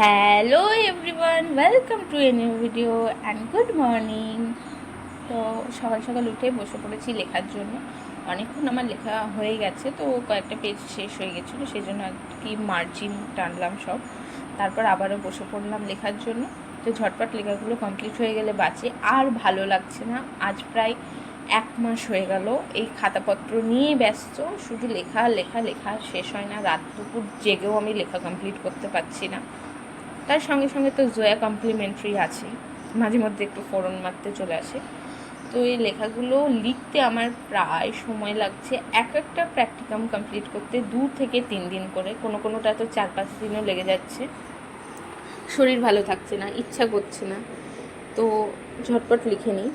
Hello everyone, welcome to a new video and good morning. তো সকাল সকাল উঠে বসে পড়েছি লেখার জন্য। অনেকক্ষণ আমার লেখা হয়ে গেছে, তো কয়েকটা পেজ শেষ হয়ে গেছিলো, সেই জন্য আর কি মার্জিন টানলাম সব। তারপর আবারও বসে পড়লাম লেখার জন্য। তো ঝটপট লেখাগুলো কমপ্লিট হয়ে গেলে বাঁচে। আর ভালো লাগছে না, আজ প্রায় 1 মাস হয়ে গেল এই খাতাপত্র নিয়ে ব্যস্ত, শুধু লেখা লেখা লেখা শেষ হয় না। রাত দুপুর জেগেও আমি লেখা কমপ্লিট করতে পারছি না। তার সঙ্গে সঙ্গে তো জোয়া কমপ্লিমেন্টারি আছে, মাঝে মধ্যে একটু ফোড়ন মারতে চলে আসে। তো এই লেখাগুলো লিখতে আমার প্রায় সময় লাগছে, এক একটা প্র্যাকটিকাম কমপ্লিট করতে 2 থেকে 3 দিন করে, কোনোটা তো 4-5 দিনও লেগে যাচ্ছে। শরীর ভালো থাকছে না, ইচ্ছা করছে না, তো ঝটপট লিখে নিই।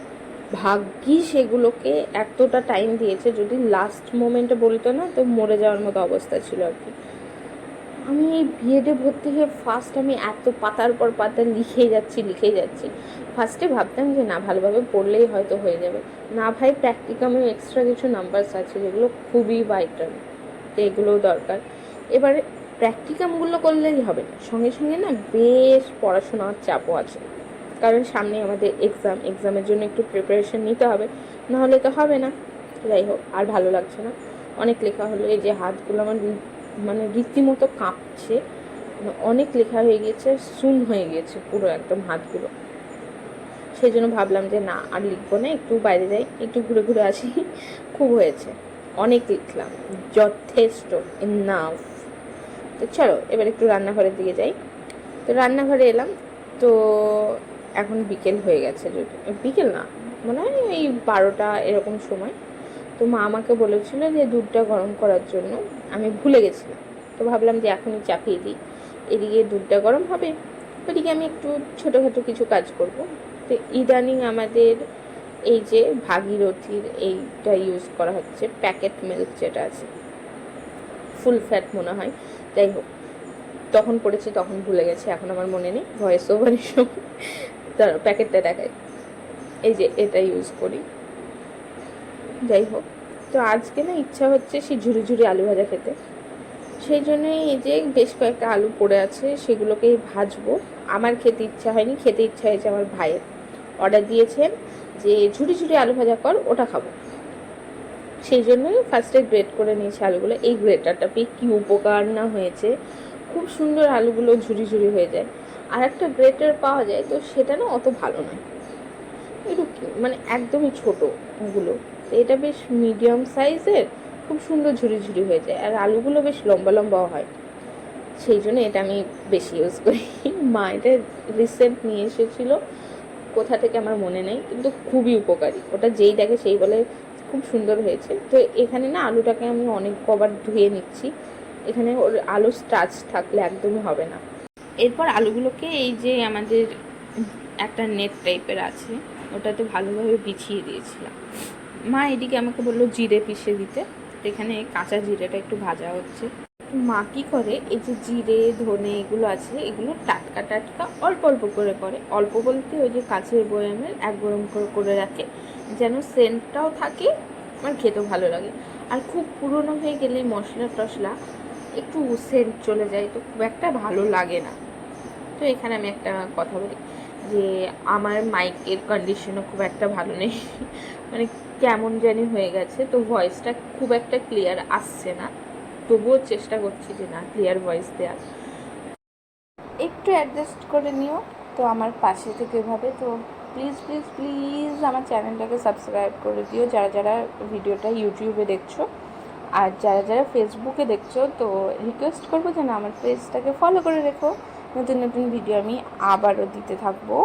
ভাগ্যিস সেগুলোকে এতটা টাইম দিয়েছে, যদি লাস্ট মোমেন্টে বলতো না তো মরে যাওয়ার মতো অবস্থা ছিল আর কি। আমি এই বিএডে ভর্তি হয়ে ফার্স্ট আমি এত পাতার পর পাতা লিখেই যাচ্ছি। ফার্স্টে ভাবতাম যে না, ভালোভাবে পড়লেই হয়তো হয়ে যাবে। না ভাই, প্র্যাকটিকামে এক্সট্রা কিছু নাম্বারস আছে যেগুলো খুবই ভাইটাল, তো এগুলোও দরকার। এবারে প্র্যাকটিকামগুলো করলেই হবে না, সঙ্গে সঙ্গে না বেশ পড়াশোনার চাপও আছে, কারণ সামনে আমাদের এক্সামের জন্য একটু প্রিপারেশন নিতে হবে, নাহলে তো হবে না। যাই হোক, আর ভালো লাগছে না, অনেক লেখা হলো। এই যে হাতগুলো আমার মানে রীতিমতো কাঁপছে, অনেক লেখা হয়ে গিয়েছে, শূন হয়ে গিয়েছে পুরো একদম হাতগুলো। সেই জন্য ভাবলাম যে না, আর লিখবো না, একটু বাইরে যাই, একটু ঘুরে ঘুরে আসি। খুব হয়েছে, অনেক লিখলাম, যথেষ্ট, ইনাফ। তো চলো এবার একটু রান্নাঘরের দিকে যাই। তো রান্নাঘরে এলাম, তো এখন বিকেল হয়ে গেছে, যদি বিকেল না, মনে হয় এই 12টা এরকম সময়। তো মা আমাকে বলেছিল যে দুধটা গরম করার জন্য, আমি ভুলে গেছিলাম। তো ভাবলাম যে এখনই চাপিয়ে দিই, এদিকে দুধটা গরম হবে, ওদিকে আমি একটু ছোটোখাটো কিছু কাজ করব। তো ইদানিং আমাদের এই যে ভাগীরথীর এইটা ইউজ করা হচ্ছে, প্যাকেট মিল্ক যেটা আছে, ফুল ফ্যাট মনে হয়। যাই হোক, তখন পড়েছি, তখন ভুলে গেছি, এখন আমার মনে নেই, ভয়েস ওভারের সময় তার প্যাকেটটা দেখায়। এই যে এটা ইউজ করি। যাই হোক, তো আজকে না ইচ্ছা হচ্ছে সেই ঝুরি ঝুরি আলু ভাজা খেতে, সেই জন্যই এই যে বেশ কয়েকটা আলু পড়ে আছে, সেগুলোকেই ভাজবো। আমার খেতে ইচ্ছা হয়নি, খেতে ইচ্ছা হয়েছে আমার ভাইয়ের। অর্ডার দিয়েছেন যে ঝুরি ঝুরি আলু ভাজা কর, ওটা খাবো। সেই জন্যই ফার্স্টে গ্রেট করে নিয়েছি আলুগুলো। এই গ্রেটারটা পেয়ে কী উপকার না হয়েছে, খুব সুন্দর আলুগুলো ঝুরি ঝুরি হয়ে যায়। আর একটা গ্রেটার পাওয়া যায়, তো সেটা না অত ভালো নয়, একটু মানে একদমই ছোটো ওগুলো। তো এটা বেশ মিডিয়াম সাইজের, খুব সুন্দর ঝুরি ঝুরি হয়ে যায়, আর আলুগুলো বেশ লম্বা লম্বাও হয়। সেই জন্য এটা আমি বেশি ইউজ করি। মা এটা রিসেন্ট নিয়ে এসেছিলো, কোথা থেকে আমার মনে নেই, কিন্তু খুবই উপকারী। ওটা যেই দেখে সেই বলে খুব সুন্দর হয়েছে। তো এখানে না আলুটাকে আমি অনেক কবার ধুয়ে নিচ্ছি, এখানে ওর আলু স্টার্চ থাকলে একদমই হবে না। এরপর আলুগুলোকে এই যে আমাদের একটা নেট টাইপের আছে, ওটাতে ভালোভাবে বিছিয়ে দিয়েছিলাম। মা এদিকে আমাকে বললো জিরে পিষে দিতে, এখানে কাঁচা জিরেটা একটু ভাজা হচ্ছে। মা কী করে, এই যে জিরে ধনে এগুলো আছে, এগুলো টাটকা টাটকা অল্প অল্প করে করে, অল্প বলতে ওই যে কাছের বয়ামের 1 বয়াম করে রাখে, যেন সেন্টটাও থাকে, আমার খেতেও ভালো লাগে। আর খুব পুরনো হয়ে গেলে মশলা টশলা একটু সেন্ট চলে যায়, তো খুব একটা ভালো লাগে না। তো এখানে আমি একটা কথা বলি যে আমার মাইকের কন্ডিশনও খুব একটা ভালো নেই, মানে কেমন জানি হয়ে গেছে, তো ভয়েসটা খুব একটা ক্লিয়ার আসছে না। তবুও চেষ্টা করছি যে না, ক্লিয়ার ভয়েস দেওয়ার, একটু অ্যাডজাস্ট করে নিও। তো আমার পাশে থেকে এভাবে, তো প্লিজ প্লিজ প্লিজ আমার চ্যানেলটাকে সাবস্ক্রাইব করে দিও, যারা যারা ভিডিওটা ইউটিউবে দেখছো। আর যারা যারা ফেসবুকে দেখছো, তো রিকোয়েস্ট করবো যে না, আমার পেজটাকে ফলো করে রেখো, নতুন নতুন ভিডিও আমি আবারও দিতে থাকবো।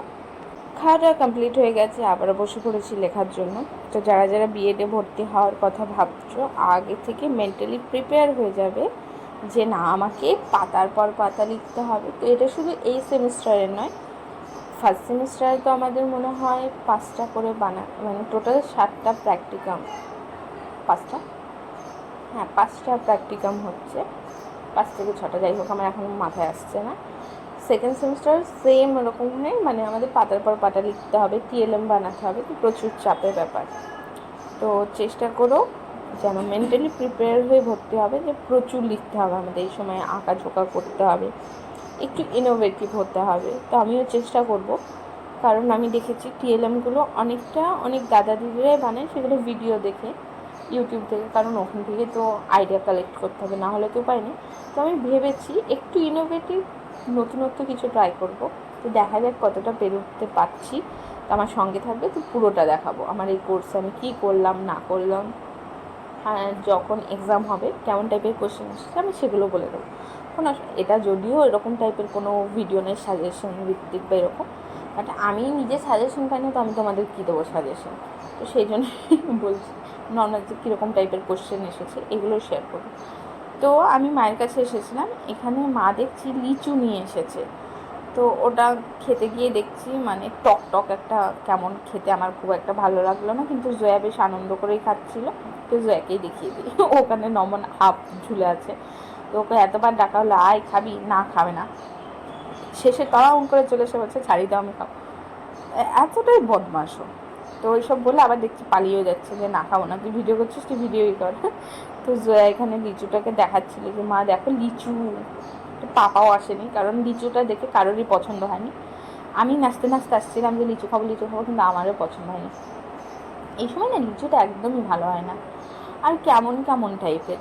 খাওয়াটা কমপ্লিট হয়ে গেছে, আবারও বসে পড়েছি লেখার জন্য। তো যারা যারা বিএডে ভর্তি হওয়ার কথা ভাবছো, আগে থেকে মেন্টালি প্রিপেয়ার হয়ে যাবে যে না, আমাকে পাতার পর পাতা লিখতে হবে। তো এটা শুধু এই সেমিস্টারের নয়, ফার্স্ট সেমিস্টারে তো আমাদের মনে হয় 5টা করে মানে টোটাল 7টা প্র্যাকটিকাম, 5টা, হ্যাঁ 5টা প্র্যাকটিকাম হচ্ছে, 5 থেকে 6টা, যাই হোক আমার এখন মাথায় আসছে না। সেকেন্ড সেমিস্টার সেম ওরকম হয়, মানে আমাদের পাতার পর পাতা লিখতে হবে, টিএলএম বানাতে হবে, তো প্রচুর চাপের ব্যাপার। তো চেষ্টা করো যেন মেন্টালি প্রিপেয়ার হয়ে ভর্তি হবে, যে প্রচুর লিখতে হবে আমাদের এই সময়, আঁকাঝোঁকা করতে হবে, একটু ইনোভেটিভ হতে হবে। তো আমিও চেষ্টা করব, কারণ আমি দেখেছি টিএলএমগুলো অনেক দাদা দিদিরাই বানায় সেগুলো ভিডিও দেখে, ইউটিউব থেকে, কারণ ওখান থেকে তো আইডিয়া কালেক্ট করতে হবে, না হলে তো উপায় নেই। তো আমি ভেবেছি একটু ইনোভেটিভ নতুনত্ব কিছু ট্রাই করব। তো দেখা যাক কতটা পেরোতে পারছি। তো আমার সঙ্গে থাকবে, তো পুরোটা দেখাবো আমার এই কোর্সে আমি কী করলাম না করলাম, আর যখন এক্সাম হবে কেমন টাইপের কোশ্চেন আসছে আমি সেগুলো বলে দেবো। কোনো এটা যদিও এরকম টাইপের কোনো ভিডিও নেই সাজেশন ভিত্তিক বা এরকম, বাট আমি নিজে সাজেশন পাই না, তো আমি তোমাদের কী দেবো সাজেশন। তো সেই জন্যই বলছি নর্মাল যে কীরকম টাইপের কোশ্চেন এসেছে এগুলো শেয়ার করবো। তো আমি মায়ের কাছে এসেছিলাম, এখানে মা দেখছি লিচু নিয়ে এসেছে। তো ওটা খেতে গিয়ে দেখছি মানে টক টক একটা কেমন খেতে, আমার খুব একটা ভালো লাগলো না, কিন্তু জয়া বেশ আনন্দ করেই খাচ্ছিল। তো জয়াকেই দেখিয়ে দিই, ওখানে নমন হাফ ঝুলে আছে। তো ওকে এতবার ডাকা হলো আয় খাবি, না খাবে না, শেষে তড়াউন করে চলে এসে বলছে ছাড়ি দাও আমি খাবো। এতটাই বদমাশও। তো ওইসব বলে আবার দেখছি পালিয়েও যাচ্ছে যে না খাবো না, তুই ভিডিও করছিস, তুই ভিডিওই কর। তো জয়া এখানে লিচুটাকে দেখাচ্ছিল যে মা দেখো লিচু। পাপাও আসেনি, কারণ লিচুটা দেখে কারোরই পছন্দ হয়নি। আমি নাচতে নাচতে আসছিলাম যে লিচু খাবো, কিন্তু আমারও পছন্দ হয়নি। এই সময় না লিচুটা একদমই ভালো হয় না, আর কেমন কেমন টাইপের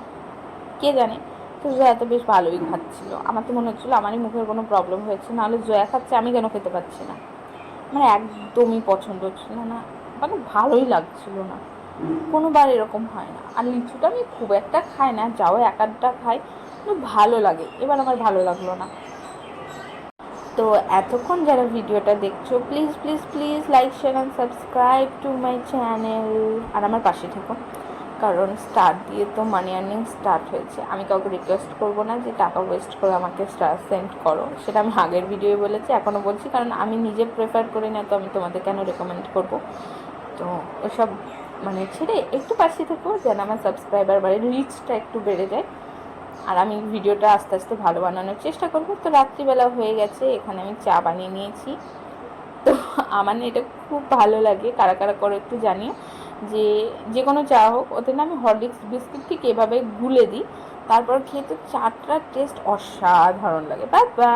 কে জানে। তো জয়া তো বেশ ভালোই খাচ্ছিল, আমার তো মনে হচ্ছিলো আমারই মুখের কোনো প্রবলেম হয়েছে, নাহলে জয়া খাচ্ছে আমি কেন খেতে পারছি না। আমার একদমই পছন্দ হচ্ছিল না, মানে ভালোই লাগছিল না। কোনোবার এরকম হয় না। আর লিচুটা আমি খুব একটা খাই না, যাও এক আধটা খাই, কিন্তু ভালো লাগে। এবার আমার ভালো লাগলো না। তো এতক্ষণ যারা ভিডিওটা দেখছো please please please like share and subscribe to my channel, আর আমার পাশে থেকো, কারণ স্টার দিয়ে তো মানি আর্নিং স্টার্ট হয়েছে। আমি কাউকে রিকোয়েস্ট করবো না যে টাকা ওয়েস্ট করে আমাকে স্টার সেন্ড করো, সেটা আমি আগের ভিডিওয়ে বলেছি, এখনও বলছি, কারণ আমি নিজে প্রেফার করি না, তো আমি তোমাদের কেন রেকমেন্ড করবো। তো ওসব মানে ছেড়ে একটু পাশে থেকো, যেন আমার সাবস্ক্রাইবার বাড়ে, রিচটা একটু বেড়ে যায়, আর আমি ভিডিওটা আস্তে আস্তে ভালো বানানোর চেষ্টা করবো। তো রাত্রিবেলা হয়ে গেছে, এখানে আমি চা বানিয়ে নিয়েছি। তো আমার না এটা খুব ভালো লাগে, কারা কারা করে একটু জানিও, যে যে কোনো চা হোক ওতে না আমি হরলিক্স বিস্কিট ঠিক এভাবে গুলে দিই, তারপর খেয়ে তো চাটার টেস্ট অসাধারণ লাগে। Bye bye.